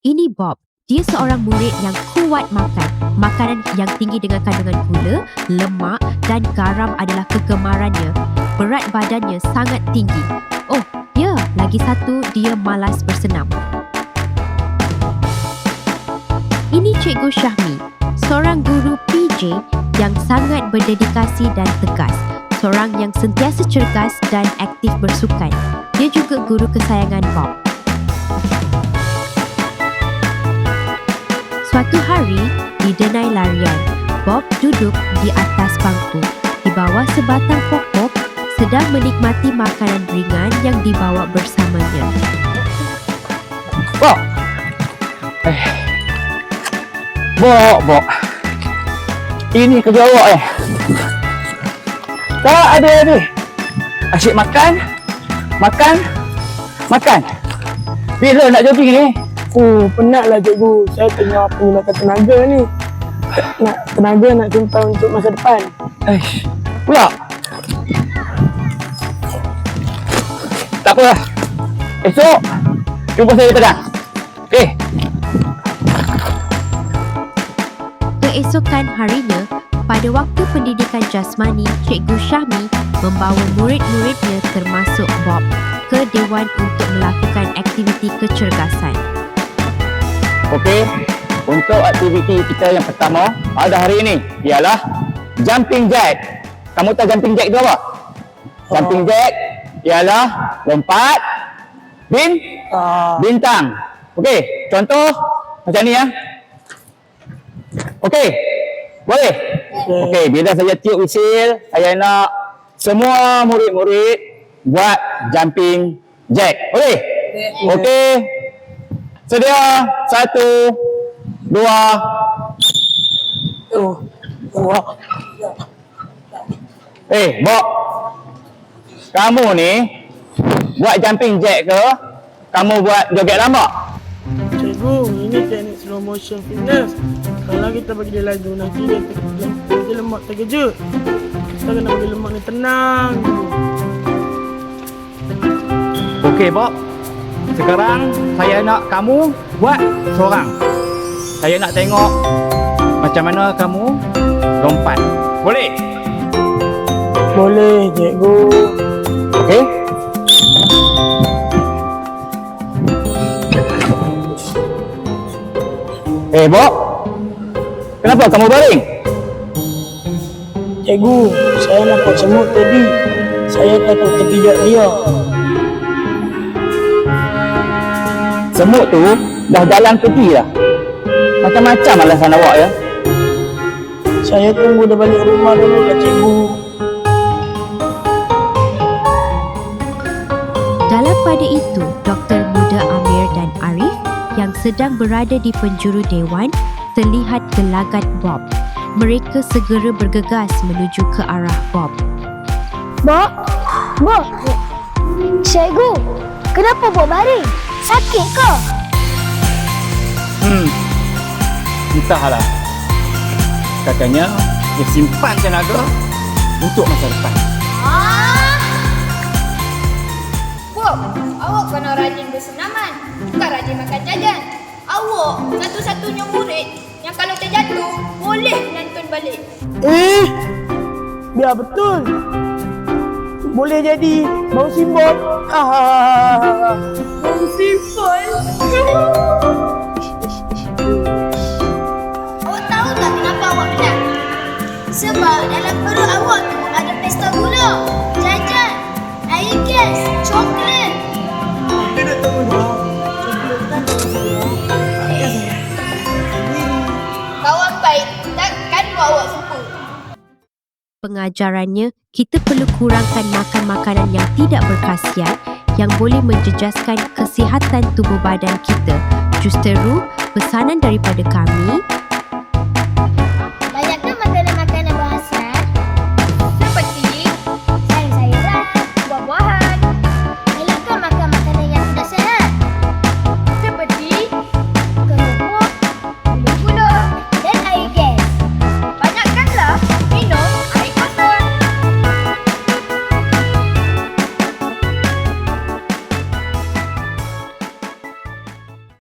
Ini Bob. Dia seorang murid yang kuat makan. Makanan yang tinggi dengan kandungan gula, lemak dan garam adalah kegemarannya. Berat badannya sangat tinggi. Oh, ya, lagi satu, dia malas bersenam. Ini Cikgu Syahmi, seorang guru PJ yang sangat berdedikasi dan tegas. Seorang yang sentiasa cergas dan aktif bersukan. Dia juga guru kesayangan Bob. Suatu hari, di denai larian, Bob duduk di atas bangku di bawah sebatang pokok sedang menikmati makanan ringan yang dibawa bersamanya. Bob! Bob! Ini kerja awak Tak ada. Asyik makan. Bila nak jogging ni? Penatlah cikgu. Saya tengah menggunakan tenaga ni. Tenaga nak simpan untuk masa depan. Pula? Tak apalah. Esok, jumpa saya petang. Okey? Keesokan harinya, pada waktu pendidikan jasmani, Cikgu Syahmi membawa murid-muridnya termasuk Bob ke dewan untuk melakukan aktiviti kecergasan. Okey, untuk aktiviti kita yang pertama pada hari ini ialah jumping jack. Kamu tahu jumping jack tu apa? Jumping jack ialah lompat bintang. Okey, contoh macam ni ya. Okey, boleh? Okey, bila saya tiup whistle, saya nak semua murid-murid buat jumping jack. Boleh? Okey. Sedia, 1, 2. Bob. Kamu ni buat jumping jack ke? Kamu buat joget lama? Cikgu, ini teknik slow motion fitness. Kalau kita bagi dia lagu, nanti dia lemak terkejut. Kita kena bagi lemak ni tenang. Okey, Bob. Sekarang saya nak kamu buat seorang. Saya nak tengok macam mana kamu lompat. Boleh? Boleh, cikgu. Okey. Bob. Kenapa kamu baring? Cikgu, saya nampak semut tadi. Saya takut terpijak dia. Semut tu dah jalan pergi dah. Macam-macam alasan awak ya. Saya tunggu dia balik rumah dulu lah, cikgu. Dalam pada itu, Dr. Muda Amir dan Arif yang sedang berada di penjuru dewan terlihat gelagat Bob. Mereka segera bergegas menuju ke arah Bob. Bob? Cikgu, kenapa Bob baring? Sakit ke? Entahlah. Katanya dia simpan tenaga untuk masa depan. Bob, awak kena rajin bersenaman, bukan rajin makan jajan. Awak satu-satunya murid yang kalau terjatuh boleh melantun balik. Biar betul. Boleh jadi bau simbol. Bau simbol? Awak tahu tak kenapa awak menang? Sebab dalam perut awak tu ada pesta gula, jajan, air gas, coklat. Kita tak tahu dah. Kawan baik, takkan buat awak suka. Pengajarannya, kita perlu kurangkan makan makanan yang tidak berkhasiat yang boleh menjejaskan kesihatan tubuh badan kita. Justeru, pesanan daripada kami,